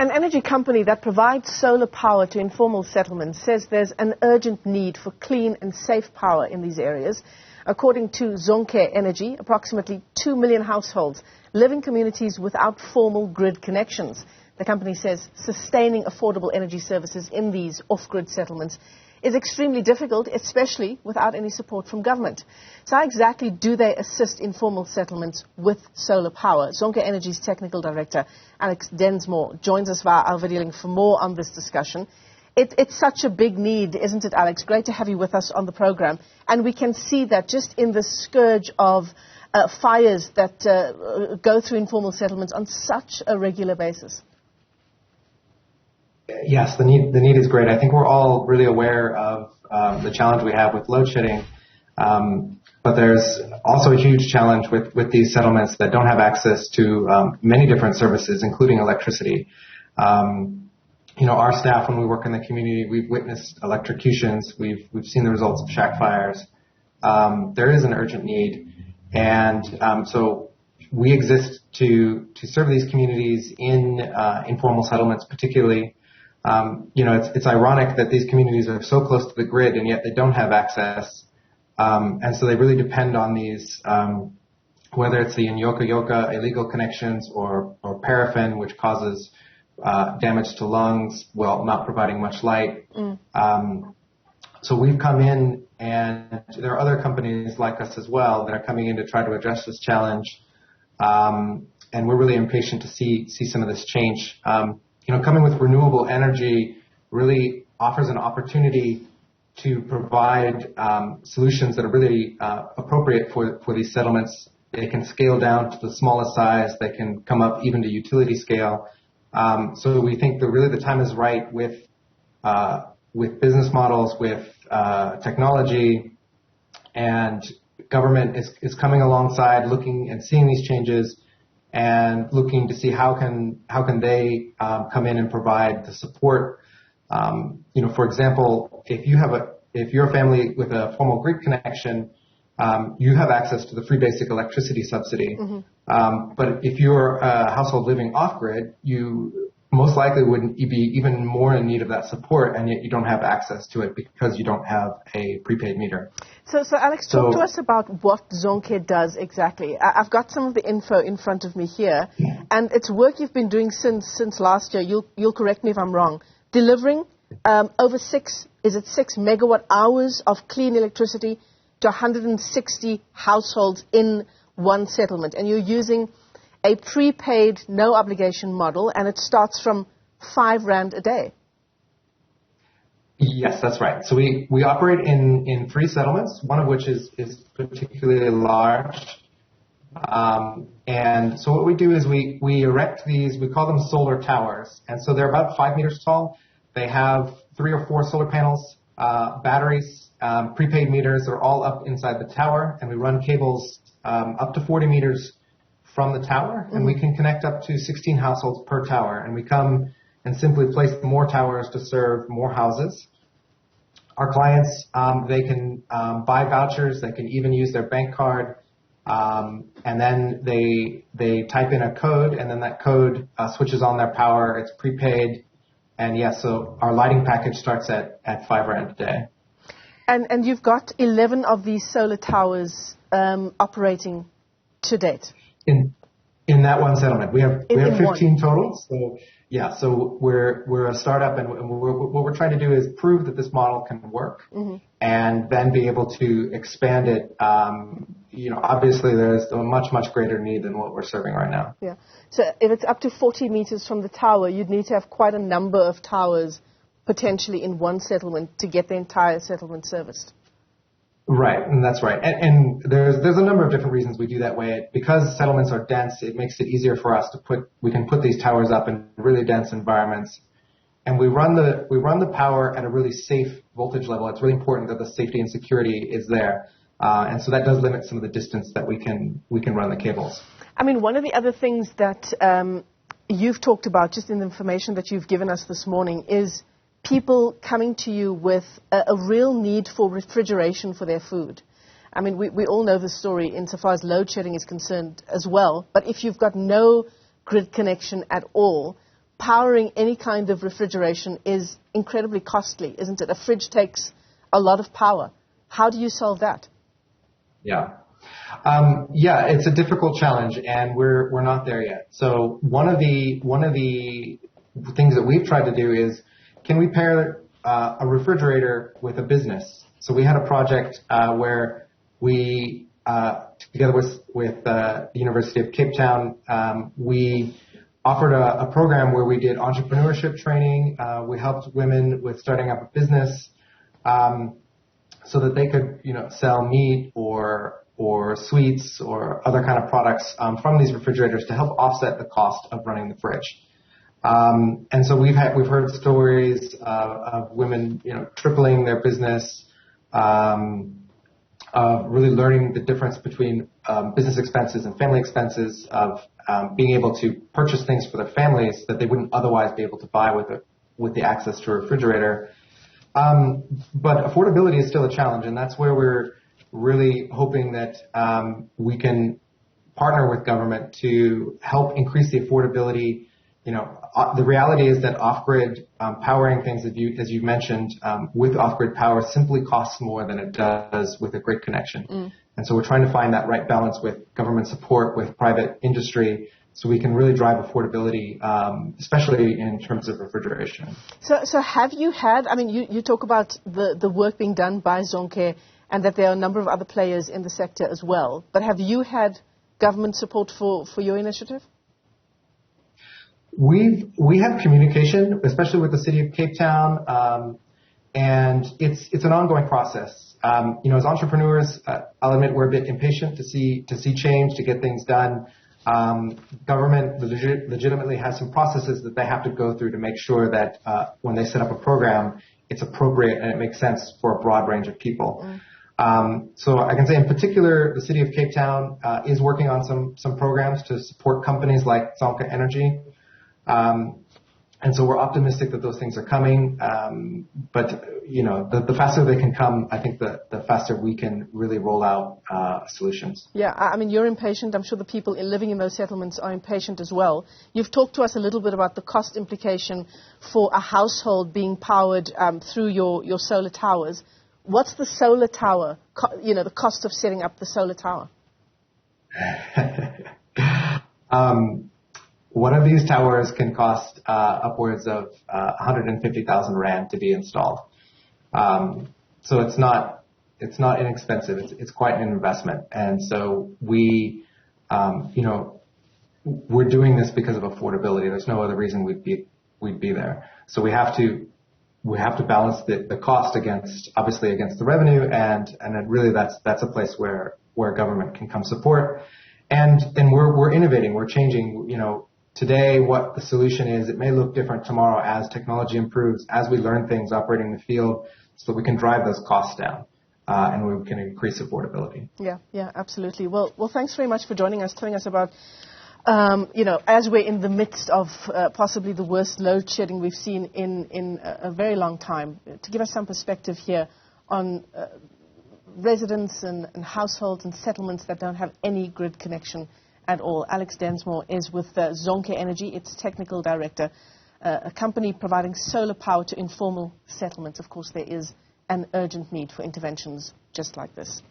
An energy company that provides solar power to informal settlements says there's an urgent need for clean and safe power in these areas. According to Zonke Energy, approximately 2 million households live in communities without formal grid connections. The company says sustaining affordable energy services in these off-grid settlements is extremely difficult, especially without any support from government. So how exactly do they assist informal settlements with solar power? Zonke Energy's technical director, Alex Densmore, joins us via our video link for more on this discussion. It's such a big need, isn't it, Alex? Great to have you with us on the program. And we can see that just in the scourge of fires that go through informal settlements on such a regular basis. Yes, the need is great. I think we're all really aware of the challenge we have with load shedding, but there's also a huge challenge with these settlements that don't have access to many different services, including electricity. Our staff, when we work in the community, we've witnessed electrocutions. We've seen the results of shack fires. There is an urgent need, and so we exist to serve these communities in informal settlements, particularly. It's ironic that these communities are so close to the grid and yet they don't have access. And so they really depend on these, whether it's the Nyoka illegal connections or paraffin, which causes damage to lungs, while not providing much light. So we've come in, and there are other companies like us as well that are coming in to try to address this challenge. And we're really impatient to see some of this change. Coming with renewable energy really offers an opportunity to provide solutions that are really appropriate for these settlements. They can scale down to the smallest size. They can come up even to utility scale. So we think that really the time is right with business models, with technology, and government is coming alongside, looking and seeing these changes, and looking to see how can they come in and provide the support. For example, if you're a family with a formal grid connection, you have access to the free basic electricity subsidy. But if you're a household living off grid, you most likely would be even more in need of that support, and yet you don't have access to it because you don't have a prepaid meter. So Alex, talk to us about what Zonke does exactly. I've got some of the info in front of me here, and it's work you've been doing since last year. You'll correct me if I'm wrong. Delivering over 6 megawatt hours of clean electricity to 160 households in one settlement, and you're using a prepaid, no obligation model, and it starts from 5 Rand a day. Yes, that's right. So we operate in 3 settlements, one of which is particularly large. And so what we do is we erect these, we call them solar towers. And so they're about 5 meters tall. They have 3 or 4 solar panels, batteries, prepaid meters. They're all up inside the tower, and we run cables up to 40 meters from the tower, and we can connect up to 16 households per tower. And we come and simply place more towers to serve more houses. Our clients, they can buy vouchers. They can even use their bank card. And then they type in a code, and then that code switches on their power. It's prepaid. And yes, so our lighting package starts at 5 Rand a day. And you've got 11 of these solar towers operating to date. In that one settlement, we have 15 total. So yeah, so we're a startup, and what we're trying to do is prove that this model can work, and then be able to expand it. Obviously there's a much greater need than what we're serving right now. Yeah. So if it's up to 40 meters from the tower, you'd need to have quite a number of towers potentially in one settlement to get the entire settlement serviced. Right, and that's right. And there's a number of different reasons we do that way. Because settlements are dense, it makes it easier for us we can put these towers up in really dense environments. And we run the power at a really safe voltage level. It's really important that the safety and security is there. And so that does limit some of the distance that we can run the cables. I mean, one of the other things that you've talked about just in the information that you've given us this morning is people coming to you with a real need for refrigeration for their food. I mean, we all know the story insofar as load shedding is concerned as well, but if you've got no grid connection at all, powering any kind of refrigeration is incredibly costly, isn't it? A fridge takes a lot of power. How do you solve that? Yeah. It's a difficult challenge, and we're not there yet. So one of the things that we've tried to do is, can we pair a refrigerator with a business? So we had a project where we, together with the University of Cape Town, we offered a program where we did entrepreneurship training. We helped women with starting up a business, so that they could, sell meat or sweets or other kind of products from these refrigerators to help offset the cost of running the fridge. And so we've heard stories of women, tripling their business, of really learning the difference between business expenses and family expenses, of being able to purchase things for their families that they wouldn't otherwise be able to buy with the access to a refrigerator. But affordability is still a challenge, and that's where we're really hoping that we can partner with government to help increase the affordability. The reality is that off-grid powering things, as you mentioned, with off-grid power simply costs more than it does with a grid connection. And so we're trying to find that right balance with government support, with private industry, so we can really drive affordability, especially in terms of refrigeration. So have you had, you talk about the work being done by Zonke and that there are a number of other players in the sector as well, but have you had government support for your initiative? We have communication, especially with the city of Cape Town, and it's an ongoing process. As entrepreneurs, I'll admit we're a bit impatient to see change, to get things done. Government legitimately has some processes that they have to go through to make sure that when they set up a program, it's appropriate and it makes sense for a broad range of people. So I can say in particular, the city of Cape Town is working on some programs to support companies like Zonke Energy. And so we're optimistic that those things are coming. But the faster they can come, I think the faster we can really roll out solutions. Yeah, you're impatient. I'm sure the people living in those settlements are impatient as well. You've talked to us a little bit about the cost implication for a household being powered through your solar towers. What's the solar tower, the cost of setting up the solar tower? One of these towers can cost upwards of 150,000 rand to be installed. So it's not inexpensive. It's quite an investment. And so we're doing this because of affordability. There's no other reason we'd be there. So we have to balance the cost against the revenue, and then really that's a place where government can come support. And we're innovating, we're changing, today what the solution is. It may look different tomorrow as technology improves, as we learn things operating in the field, so we can drive those costs down, and we can increase affordability. Yeah, absolutely. Well, thanks very much for joining us, telling us about, as we're in the midst of possibly the worst load shedding we've seen in a very long time, to give us some perspective here on residents and households and settlements that don't have any grid connection at all. Alex Densmore is with Zonke Energy, its technical director, a company providing solar power to informal settlements. Of course, there is an urgent need for interventions just like this.